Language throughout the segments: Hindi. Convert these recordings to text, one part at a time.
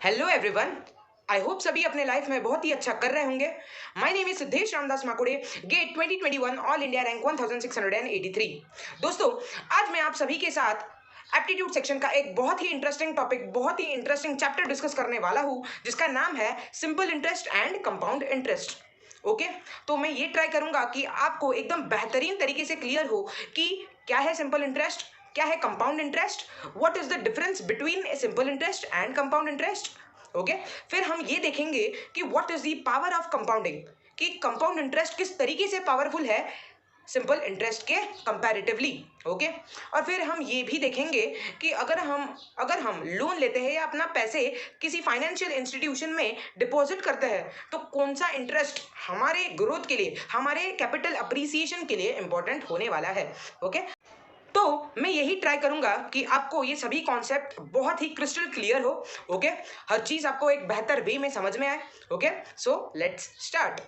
Hello everyone. आई होप सभी अपने लाइफ में बहुत ही अच्छा कर रहे होंगे। My name is Siddhesh Ramdas Makude, GATE 2021 all India rank 1683। दोस्तों, आज मैं आप सभी के साथ एप्टीट्यूड सेक्शन का एक बहुत ही इंटरेस्टिंग टॉपिक, बहुत ही इंटरेस्टिंग चैप्टर डिस्कस करने वाला हूँ, जिसका नाम है simple interest and compound interest. Okay, तो मैं ये ट्राई करूंगा कि आपको एकदम बेहतरीन तरीके से क्लियर हो कि क्या है सिंपल इंटरेस्ट, क्या है compound interest, what is the difference between a simple interest and compound interest. Okay, फिर हम ये देखेंगे कि what is the power of compounding, कि कंपाउंड इंटरेस्ट किस तरीके से पावरफुल है सिंपल इंटरेस्ट के कंपैरेटिवली। ओके, और फिर हम ये भी देखेंगे कि अगर हम लोन लेते हैं या अपना पैसे किसी फाइनेंशियल इंस्टीट्यूशन में डिपॉजिट करते हैं तो कौन सा इंटरेस्ट हमारे ग्रोथ के लिए, हमारे कैपिटल अप्रिसिएशन के लिए इंपॉर्टेंट होने वाला है। ओके, तो मैं यही ट्राई करूंगा कि आपको ये सभी कॉन्सेप्ट बहुत ही क्रिस्टल क्लियर हो। ओके, हर चीज आपको एक बेहतर वे में समझ में आए। Okay, so let's start.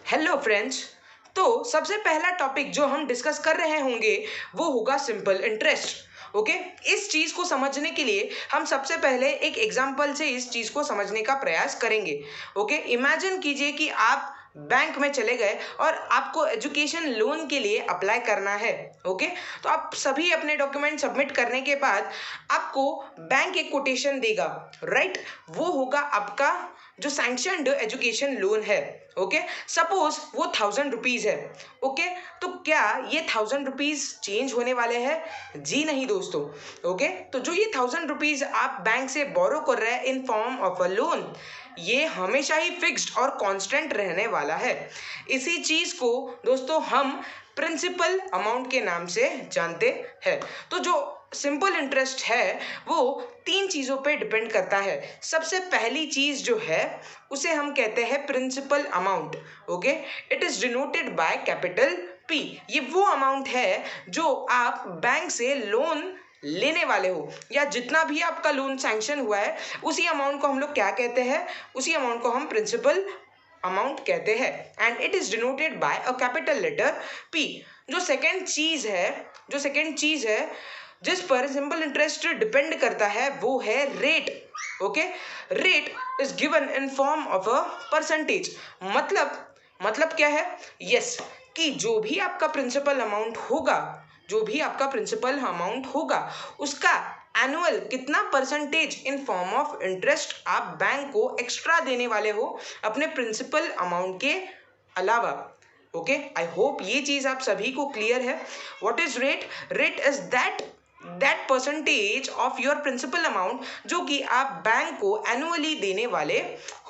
Hello friends, तो सबसे पहला टॉपिक जो हम डिस्कस कर रहे होंगे वो होगा सिंपल इंटरेस्ट। ओके, इस चीज को समझने के लिए हम सबसे पहले एक एग्जांपल से इस चीज को समझने का प्रयास करेंगे। ओके, इमेजिन कीजिए कि आप बैंक में चले गए और आपको एजुकेशन लोन के लिए अप्लाई करना है। ओके, तो आप सभी अपने डॉक्यूमेंट सबमिट करने के बाद आपको बैंक एक कोटेशन देगा, राइट। वो होगा आपका जो सैंक्शनड एजुकेशन लोन है। ओके, सपोज वो 1000 रुपीज है। ओके, तो क्या ये 1000 रुपीज चेंज होने वाले हैं? जी नहीं दोस्तों। ओके, तो जो ये 1000 रुपीज आप बैंक से बोरो कर रहे हैं इन फॉर्म ऑफ अ लोन, ये हमेशा ही फिक्स्ड और कांस्टेंट रहने वाला है। इसी चीज को दोस्तों हम प्रिंसिपल अमाउंट के नाम से जानते हैं। तो जो सिंपल इंटरेस्ट है वो तीन चीजों पे डिपेंड करता है। सबसे पहली चीज जो है उसे हम कहते हैं principal amount. Okay, it is denoted by capital P. ये वो अमाउंट है जो आप बैंक से लोन लेने वाले हो, या जितना भी आपका लोन सैंक्शन हुआ है उसी अमाउंट को हम लोग क्या कहते हैं, उसी अमाउंट को हम प्रिंसिपल अमाउंट कहते हैं, and it is denoted by a capital letter P. जो सेकंड चीज है जिस पर सिंपल इंटरेस्ट डिपेंड करता है वो है rate. Okay, rate is given in form of a percentage. मतलब क्या है? यस, कि जो भी आपका प्रिंसिपल अमाउंट होगा उसका एनुअल कितना percentage in form of interest आप बैंक को एक्स्ट्रा देने वाले हो अपने प्रिंसिपल अमाउंट के अलावा। ओके, आई होप ये चीज आप सभी को क्लियर है। What is rate? Rate is that percentage of your principal amount जो कि आप बैंक को एनुअली देने वाले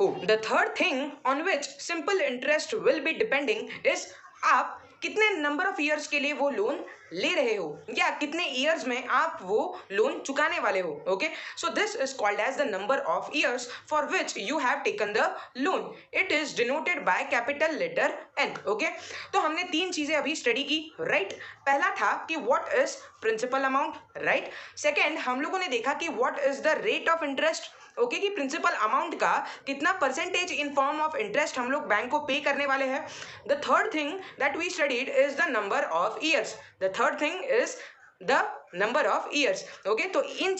हो। The third thing on which simple interest will be depending is आप कितने नंबर ऑफ ईयर्स के लिए वो लोन ले रहे हो, या कितने ईयर्स में आप वो लोन चुकाने वाले हो। Okay, so this is called as the number of years for which you have taken the loan. It is denoted by capital letter N. Okay, तो हमने तीन चीजें अभी स्टडी की, राइट। पहला था कि what is principal amount, right. Second, हम लोगों ने देखा कि what is the rate of interest. Okay, कि प्रिंसिपल अमाउंट का कितना percentage in form of interest हम लोग बैंक को पे करने वाले हैं। The third thing that we studied is the number of years. The third thing is the number of years. Okay, तो इन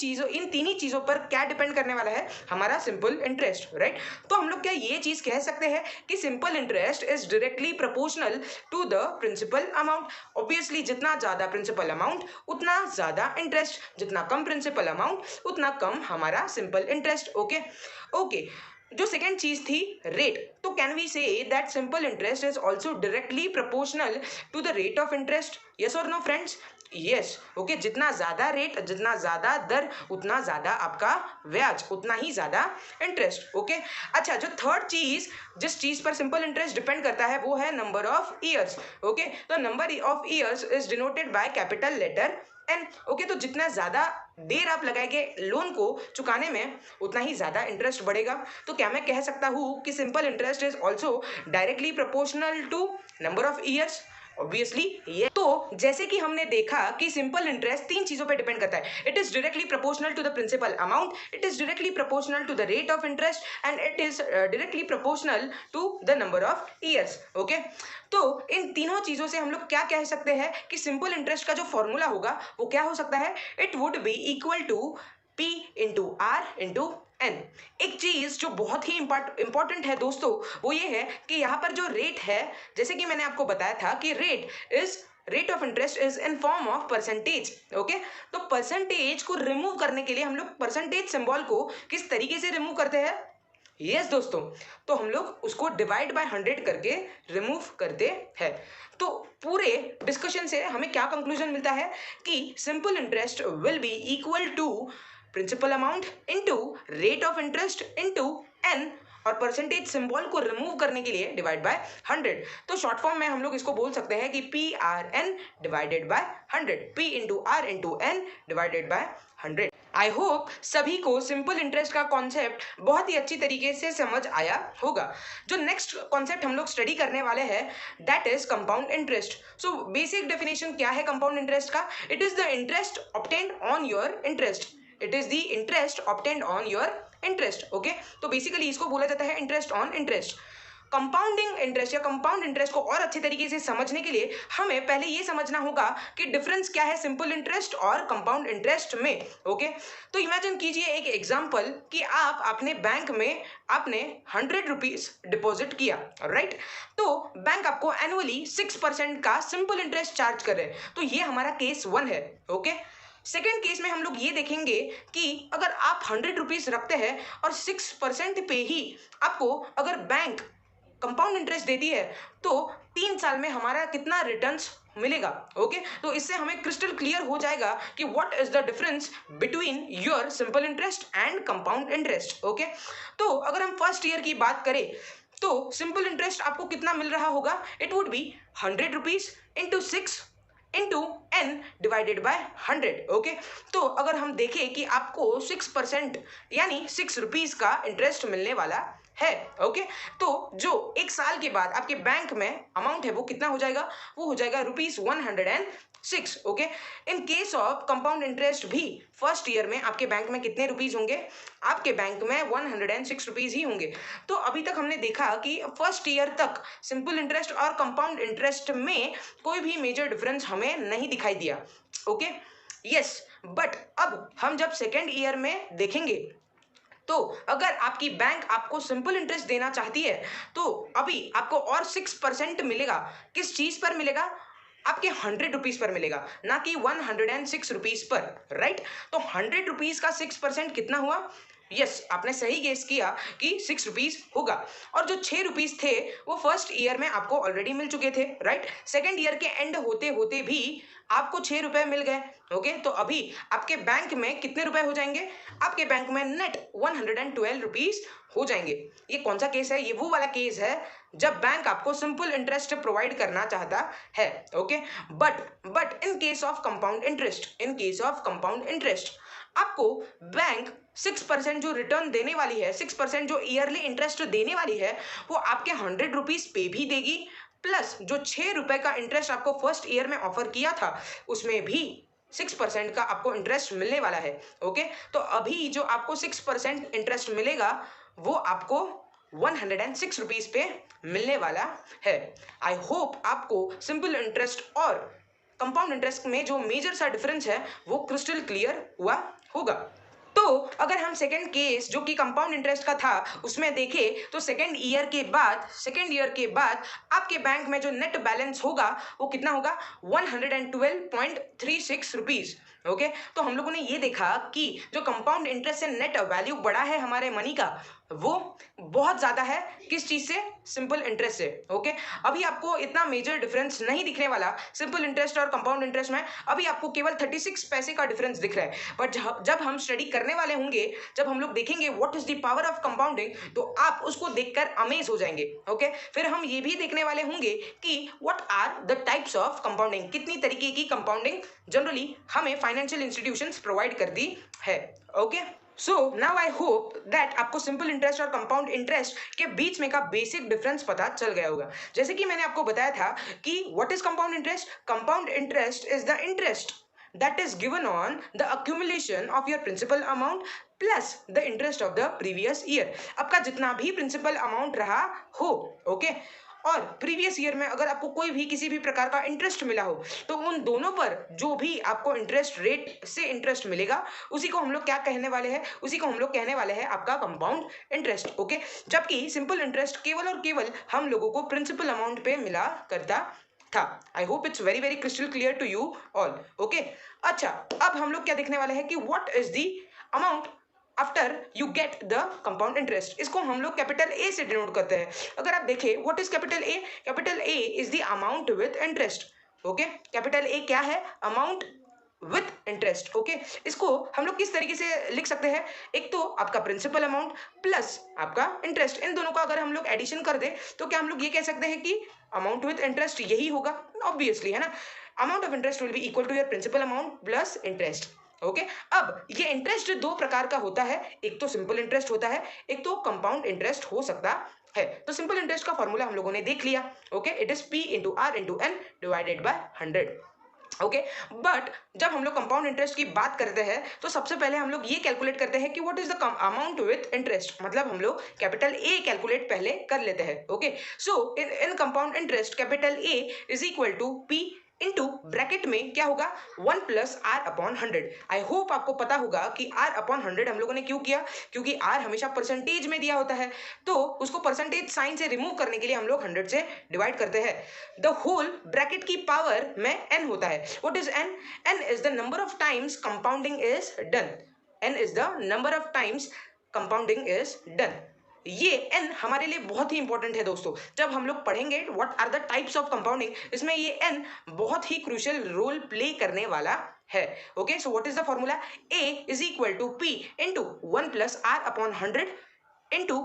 तीन ही चीजों पर क्या डिपेंड करने वाला है? हमारा सिंपल इंटरेस्ट, राइट। तो हम लोग क्या ये चीज कह सकते हैं कि simple interest is directly proportional to the principal amount. Obviously जितना ज्यादा प्रिंसिपल अमाउंट उतना ज्यादा इंटरेस्ट, जितना कम प्रिंसिपल अमाउंट उतना कम हमारा सिंपल इंटरेस्ट। ओके, ओके, जो सेकेंड चीज थी रेट, तो can we say that simple interest is also directly proportional to the rate of interest? Yes और नो फ्रेंड्स? यस। ओके, जितना ज्यादा रेट, जितना ज्यादा दर, उतना ज्यादा आपका ब्याज, उतना ही ज्यादा इंटरेस्ट। ओके, अच्छा, जो थर्ड चीज जिस चीज पर सिंपल इंटरेस्ट डिपेंड करता है वो है नंबर ऑफ ईयर्स। ओके, तो number of years is denoted by capital letter N. Okay, तो जितना ज्यादा देर आप लगाएंगे लोन को चुकाने में उतना ही ज्यादा इंटरेस्ट बढ़ेगा। तो क्या मैं कह सकता हूं कि simple interest is also directly proportional to number of years? Obviously yeah. तो जैसे कि हमने देखा कि सिंपल इंटरेस्ट तीन चीजों पे डिपेंड करता है। It is directly proportional to the principal amount, it is directly proportional to the rate of interest, and it is directly proportional to the number of years. Okay, तो इन तीनों चीजों से हम लोग क्या कह सकते हैं कि सिंपल इंटरेस्ट का जो फॉर्मूला होगा वो क्या हो सकता है? It would be equal to P into R into N. एक चीज जो बहुत ही इंपॉर्टेंट है दोस्तों, वो ये है कि यहाँ पर जो रेट है, जैसे कि मैंने आपको बताया था कि rate of interest is in form of percentage. Okay, तो परसेंटेज को रिमूव करने के लिए हम लोग परसेंटेज सिंबल को किस तरीके से रिमूव करते हैं? यस दोस्तों, तो हम लोग उसको डिवाइड बाय 100 करके रिमूव करते हैं। तो पूरे डिस्कशन से हमें क्या कंक्लूजन मिलता है कि simple interest will be equal to principal amount into rate of interest into N, और परसेंटेज सिंबल को रिमूव करने के लिए डिवाइड बाय 100। तो शॉर्ट फॉर्म में हम लोग इसको बोल सकते हैं कि P R N divided by 100, P into R into N divided by 100। I hope सभी को सिंपल इंटरेस्ट का कॉन्सेप्ट बहुत ही अच्छी तरीके से समझ आया होगा। जो नेक्स्ट कॉन्सेप्ट हम लोग स्टडी करने वाले हैं that is compound interest. So basic definition क्या है कंपाउंड इंटरेस्ट का? It is the interest obtained on your interest. It is the interest obtained on your interest. Okay, तो बेसिकली इसको बोला जाता है interest on interest. Compounding interest या कंपाउंड इंटरेस्ट को और अच्छे तरीके से समझने के लिए हमें पहले ये समझना होगा कि डिफरेंस क्या है सिंपल इंटरेस्ट और कंपाउंड इंटरेस्ट में। ओके, तो इमेजिन कीजिए एक एग्जांपल कि आप अपने बैंक में आपने 100 रुपीज डिपॉजिट किया, राइट? तो बैंक आपको एनुअली 6% का सिंपल इंटरेस्ट चार्ज कर रहे हैं। तो ये हमारा केस 1 है। ओके, सेकेंड केस में हम लोग ये देखेंगे कि अगर आप 100 रुपीज रखते हैं और 6% पे ही आपको अगर बैंक कंपाउंड इंटरेस्ट देती है, तो 3 साल में हमारा कितना रिटर्न्स मिलेगा। ओके, तो इससे हमें क्रिस्टल क्लियर हो जाएगा कि what is the difference between your simple interest and compound interest. Okay, तो अगर हम फर्स्ट ईयर की बात करें तो सिंपल इंटरेस्ट आपको कितना मिल रहा होगा? It would be 100 rupees into 6 into N divided by 100। Okay, तो अगर हम देखें कि आपको 6% यानी 6 रुपीज का इंटरेस्ट मिलने वाला है। ओके, तो जो एक साल के बाद आपके बैंक में अमाउंट है वो कितना हो जाएगा? वो हो जाएगा ₹106। Okay, in case of compound interest भी फर्स्ट ईयर में आपके बैंक में कितने रुपीज होंगे? आपके बैंक में 106 रुपीज ही होंगे। तो अभी तक हमने देखा कि फर्स्ट ईयर तक सिंपल इंटरेस्ट और कंपाउंड इंटरेस्ट में कोई भी मेजर डिफरेंस हमें नहीं दिखाई दिया। ओके, यस, बट अब हम जब सेकेंड ईयर में देखेंगे तो अगर आपकी बैंक आपको सिंपल इंटरेस्ट देना चाहती है तो अभी आपको और 6% मिलेगा। किस चीज पर मिलेगा? आपके 100 रुपीज पर मिलेगा, ना कि 106 रुपीज पर, राइट? तो 100 रुपीज का 6% कितना हुआ? यस, आपने सही गेस किया कि 6 रुपीज होगा। और जो 6 रुपीज थे वो फर्स्ट ईयर में आपको ऑलरेडी मिल चुके थे, राइट? सेकेंड ईयर के एंड होते होते भी आपको 6 रुपए मिल गए। ओके, तो अभी आपके बैंक में कितने रुपए हो जाएंगे? आपके बैंक में नेट 112 रुपीज हो जाएंगे। ये कौन सा केस है? ये वो वाला केस है जब बैंक आपको सिंपल इंटरेस्ट प्रोवाइड करना चाहता है। Okay, but in case of compound interest आपको बैंक 6% जो रिटर्न देने वाली है, 6% जो ईयरली इंटरेस्ट देने वाली है, वो आपके 100 रुपीज पे भी देगी, प्लस जो 6 रुपए का इंटरेस्ट आपको फर्स्ट ईयर में ऑफर किया था उसमें भी 6% का आपको इंटरेस्ट मिलने वाला है। ओके, तो अभी जो आपको 6% इंटरेस्ट मिलेगा वो आपको 106 रुपीज पे मिलने वाला है। आई होप आपको सिंपल इंटरेस्ट और कंपाउंड इंटरेस्ट में जो मेजर सा डिफरेंस है वो क्रिस्टल क्लियर हुआ होगा। तो अगर हम सेकेंड केस जो कि कंपाउंड इंटरेस्ट का था उसमें देखें तो सेकेंड ईयर के बाद आपके बैंक में जो नेट बैलेंस होगा वो कितना होगा? 112.36 रुपीज। ओके, तो हम लोगों ने ये देखा कि जो कंपाउंड इंटरेस्ट से नेट वैल्यू बढ़ा है हमारे मनी का वो बहुत ज्यादा है। किस चीज से? सिंपल इंटरेस्ट से। ओके, अभी आपको इतना मेजर डिफरेंस नहीं दिखने वाला सिंपल इंटरेस्ट और कंपाउंड इंटरेस्ट में। अभी आपको केवल 36 पैसे का डिफरेंस दिख रहा है, बट जब हम स्टडी करने वाले होंगे, जब हम लोग देखेंगे what is the power of compounding, तो आप उसको देखकर अमेज हो जाएंगे। ओके, फिर हम ये भी देखने वाले होंगे कि what are the types of compounding, कितनी तरीके की कंपाउंडिंग जनरली हमें फाइनेंशियल इंस्टीट्यूशंस प्रोवाइड करती है। Okay, so now I hope that आपको सिंपल इंटरेस्ट और कंपाउंड इंटरेस्ट के बीच में का बेसिक डिफरेंस पता चल गया होगा। जैसे कि मैंने आपको बताया था कि what is compound interest? Compound interest is the interest that is given on the accumulation of your principal amount plus the interest of the previous year। आपका जितना भी प्रिंसिपल अमाउंट रहा हो, ओके, और प्रीवियस ईयर में अगर आपको कोई भी किसी भी प्रकार का इंटरेस्ट मिला हो तो उन दोनों पर जो भी आपको इंटरेस्ट रेट से इंटरेस्ट मिलेगा उसी को हम लोग क्या कहने वाले हैं, उसी को हम लोग कहने वाले हैं आपका कंपाउंड इंटरेस्ट। ओके, जबकि सिंपल इंटरेस्ट केवल और केवल हम लोगों को प्रिंसिपल अमाउंट पे मिला करता था। I hope it's very very crystal clear to you all. Okay, अच्छा अब हम लोग क्या देखने वाले हैं कि what is the amount after you get the compound interest. इसको हम लोग कैपिटल ए से डिनोट करते हैं। अगर आप देखें what is capital A, capital A is the amount with interest. Okay, capital A क्या है, अमाउंट विथ इंटरेस्ट। ओके, इसको हम लोग किस तरीके से लिख सकते हैं, एक तो आपका प्रिंसिपल अमाउंट प्लस आपका इंटरेस्ट, इन दोनों का अगर हम लोग एडिशन कर दे तो क्या हम लोग ये कह सकते हैं कि अमाउंट विथ इंटरेस्ट यही होगा, ऑब्वियसली, है ना। Amount of interest will be equal to your principal amount plus interest. Okay, अब ये इंटरेस्ट दो प्रकार का होता है, एक तो सिंपल इंटरेस्ट होता है, एक तो कंपाउंड इंटरेस्ट हो सकता है। तो सिंपल इंटरेस्ट का फॉर्मूला हम लोगों ने देख लिया। Okay, it is P into R into N divided by 100। Okay, but जब हम लोग कंपाउंड इंटरेस्ट की बात करते हैं तो सबसे पहले हम लोग ये कैलकुलेट करते हैं कि what is the amount with interest, मतलब हम लोग कैपिटल ए कैलकुलेट पहले कर लेते हैं। Okay, so in compound interest capital A is equal to P into bracket में क्या होगा 1 plus R upon 100। I hope आपको पता होगा कि आर अपॉन 100 हम लोगों ने क्यों किया, क्योंकि आर हमेशा परसेंटेज में दिया होता है, तो उसको परसेंटेज साइन से रिमूव करने के लिए हम लोग 100 से डिवाइड करते हैं। द होल ब्रैकेट की पावर में n होता है। What is n? n is the number of times compounding is done. n is the number of times compounding is done. ये n हमारे लिए बहुत ही इंपॉर्टेंट है दोस्तों। जब हम लोग पढ़ेंगे what are the types of compounding, इसमें ये n बहुत ही क्रूशियल रोल प्ले करने वाला है। Okay, so what is the formula, a is equal to p into 1 plus R upon 100 into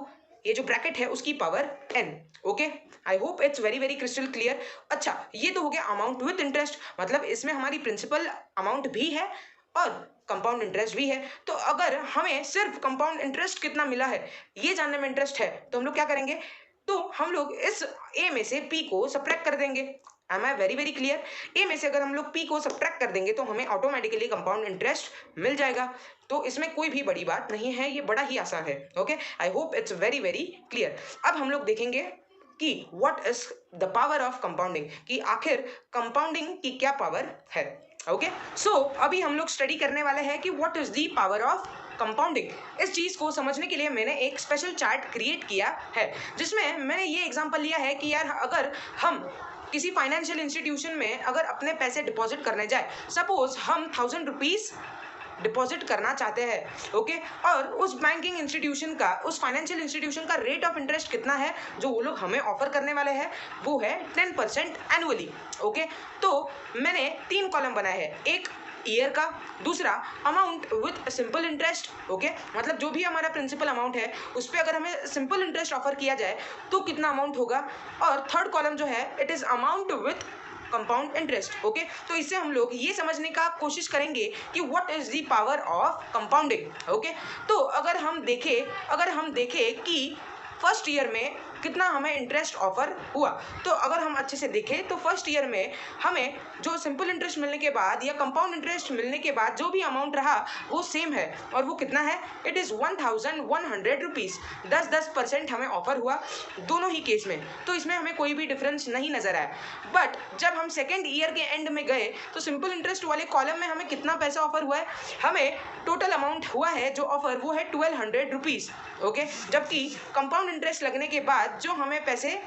ये जो ब्रैकेट है उसकी power n। Okay, I hope it's very very crystal clear. अच्छा, ये तो हो गया अमाउंट विथ इंटरेस्ट, मतलब इसमें हमारी प्रिंसिपल अमाउंट भी है और कंपाउंड इंटरेस्ट भी है। तो अगर हमें सिर्फ कंपाउंड इंटरेस्ट कितना मिला है ये जानने में इंटरेस्ट है तो हम लोग क्या करेंगे, तो हम लोग इस a में से p को सब्ट्रैक्ट कर देंगे। Am I very very clear? a में से अगर हम लोग p को सब्ट्रैक्ट कर देंगे तो हमें ऑटोमेटिकली कंपाउंड इंटरेस्ट मिल जाएगा। तो इसमें कोई भी बड़ी बात नहीं है, ये बड़ा ही आसान है। Okay, I hope it's very very clear. अब हम लोग देखेंगे कि what is the power of compounding, कि आखिर कंपाउंडिंग की क्या पावर है। ओके, सो अभी हम लोग स्टडी करने वाले हैं कि what is the power of compounding. इस चीज को समझने के लिए मैंने एक स्पेशल चार्ट क्रिएट किया है, जिसमें मैंने ये एग्जांपल लिया है कि यार अगर हम किसी फाइनेंशियल इंस्टीट्यूशन में अगर अपने पैसे डिपॉजिट करने जाए, सपोज हम 1000 रुपीज डिपॉजिट करना चाहते हैं। ओके, और उस बैंकिंग इंस्टीट्यूशन का, उस फाइनेंशियल इंस्टीट्यूशन का रेट ऑफ इंटरेस्ट कितना है जो वो लोग हमें ऑफर करने वाले हैं, वो है 10% एनुअली। ओके, तो मैंने 3 कॉलम बनाए हैं, एक ईयर का, दूसरा amount with simple interest. Okay, मतलब जो भी हमारा प्रिंसिपल अमाउंट है उस पर अगर हमें सिंपल इंटरेस्ट ऑफर किया जाए तो कितना अमाउंट होगा, और थर्ड कॉलम जो है it is amount with compound interest. Okay, तो इससे हम लोग ये समझने का कोशिश करेंगे कि what is the power of compounding. Okay, तो अगर हम देखें कि फर्स्ट ईयर में कितना हमें इंटरेस्ट ऑफर हुआ, तो अगर हम अच्छे से देखें तो फर्स्ट ईयर में हमें जो सिंपल इंटरेस्ट मिलने के बाद या कंपाउंड इंटरेस्ट मिलने के बाद जो भी अमाउंट रहा वो सेम है, और वो कितना है, इट इज़ 1100 रुपीज़। 10% हमें ऑफर हुआ दोनों ही केस में, तो इसमें हमें कोई भी डिफरेंस नहीं नजर आया। बट जब हम सेकेंड ईयर के एंड में गए तो सिंपल इंटरेस्ट वाले कॉलम में हमें कितना पैसा ऑफर हुआ है, हमें टोटल अमाउंट हुआ है जो ऑफर वो है 1200 रुपीज़। ओके, जबकि कंपाउंड इंटरेस्ट लगने के बाद जो हमें पैसे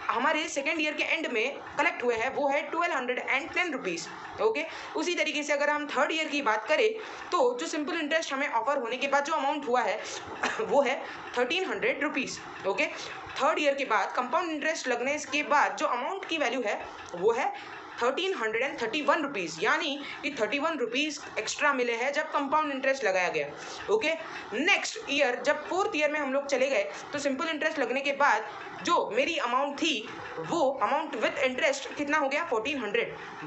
हमारे सेकेंड ईयर के एंड में कलेक्ट हुए हैं वो है 1210 रुपीज़। ओके, उसी तरीके से अगर हम थर्ड ईयर की बात करें तो जो सिंपल इंटरेस्ट हमें ऑफर होने के बाद जो अमाउंट हुआ है वो है 1300 रुपीज़। ओके, थर्ड ईयर के बाद कंपाउंड इंटरेस्ट लगने के बाद जो अमाउंट की वैल्यू है वो है 1331 रुपीज़, यानी कि 31 रुपीज़ एक्स्ट्रा मिले हैं जब कंपाउंड इंटरेस्ट लगाया गया। ओके, नेक्स्ट ईयर जब फोर्थ ईयर में हम लोग चले गए तो सिंपल इंटरेस्ट लगने के बाद जो मेरी अमाउंट थी वो अमाउंट विथ इंटरेस्ट कितना हो गया 1400,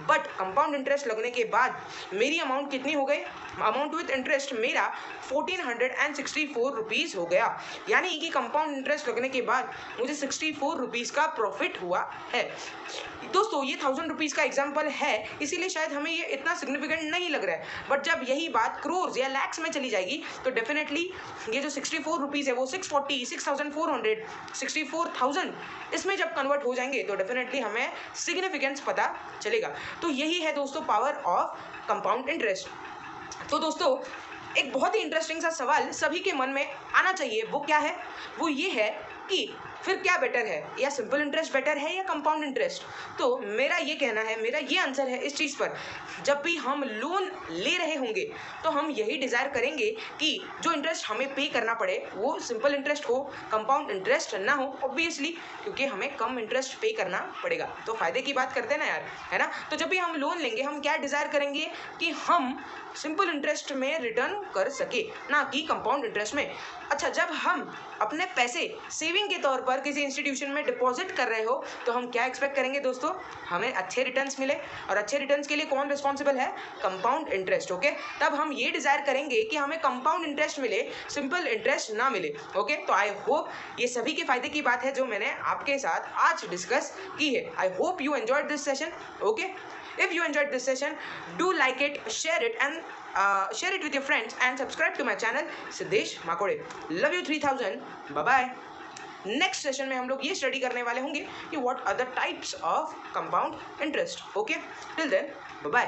बट कंपाउंड इंटरेस्ट लगने के बाद मेरी अमाउंट कितनी हो गई, अमाउंट विथ इंटरेस्ट मेरा 1464 रुपीज़ हो गया, यानी कि कंपाउंड इंटरेस्ट लगने के बाद मुझे 64 रुपीज़ का प्रॉफिट हुआ है। दोस्तों ये 1000 रुपीज़ का एग्जाम्पल है, इसीलिए शायद हमें ये इतना सिग्निफिकेंट नहीं लग रहा है, बट जब यही बात क्रोर्स या लैक्स में चली जाएगी तो डेफिनेटली ये जो 64 रुपीज़ है वो 640, 6400, 64,000 इसमें जब कन्वर्ट हो जाएंगे तो डेफिनेटली हमें सिग्निफिकेंस पता चलेगा। तो यही है दोस्तों पावर ऑफ कंपाउंड इंटरेस्ट। तो दोस्तों एक बहुत ही इंटरेस्टिंग सा सवाल सभी के मन में आना चाहिए, वो क्या है? वो ये है कि फिर क्या बेटर है, या सिंपल इंटरेस्ट बेटर है या कंपाउंड इंटरेस्ट? तो मेरा ये कहना है, मेरा ये आंसर है इस चीज़ पर, जब भी हम लोन ले रहे होंगे तो हम यही डिज़ायर करेंगे कि जो इंटरेस्ट हमें पे करना पड़े वो सिंपल इंटरेस्ट हो, कंपाउंड इंटरेस्ट ना हो, ऑब्वियसली, क्योंकि हमें कम इंटरेस्ट पे करना पड़ेगा। तो फायदे की बात करते हैं ना यार, है ना? तो जब भी हम लोन लेंगे हम क्या डिज़ायर करेंगे कि हम सिंपल इंटरेस्ट में रिटर्न कर सके, ना कि कंपाउंड इंटरेस्ट में। अच्छा, जब हम अपने पैसे सेविंग के तौर पर किसी इंस्टीट्यूशन में डिपॉजिट कर रहे हो तो हम क्या एक्सपेक्ट करेंगे दोस्तों? हमें अच्छे रिटर्न्स मिले, और अच्छे रिटर्न्स के लिए कौन रिस्पॉन्सिबल है? Compound interest. ओके, तब हम ये डिजायर करेंगे कि हमें कंपाउंड इंटरेस्ट मिले, सिंपल इंटरेस्ट ना मिले। ओके, तो आई होप ये सभी के फायदे की बात है जो मैंने आपके साथ आज डिस्कस की है। I hope you enjoyed this session. Okay, if you enjoyed this session, do like it, share it, and share it with your friends, and subscribe to my channel Siddesh Makode. Love you 3000. Bye bye. Next session में हम लोग ये स्टडी करने वाले होंगे कि what are the types of compound interest. Okay, till then bye bye.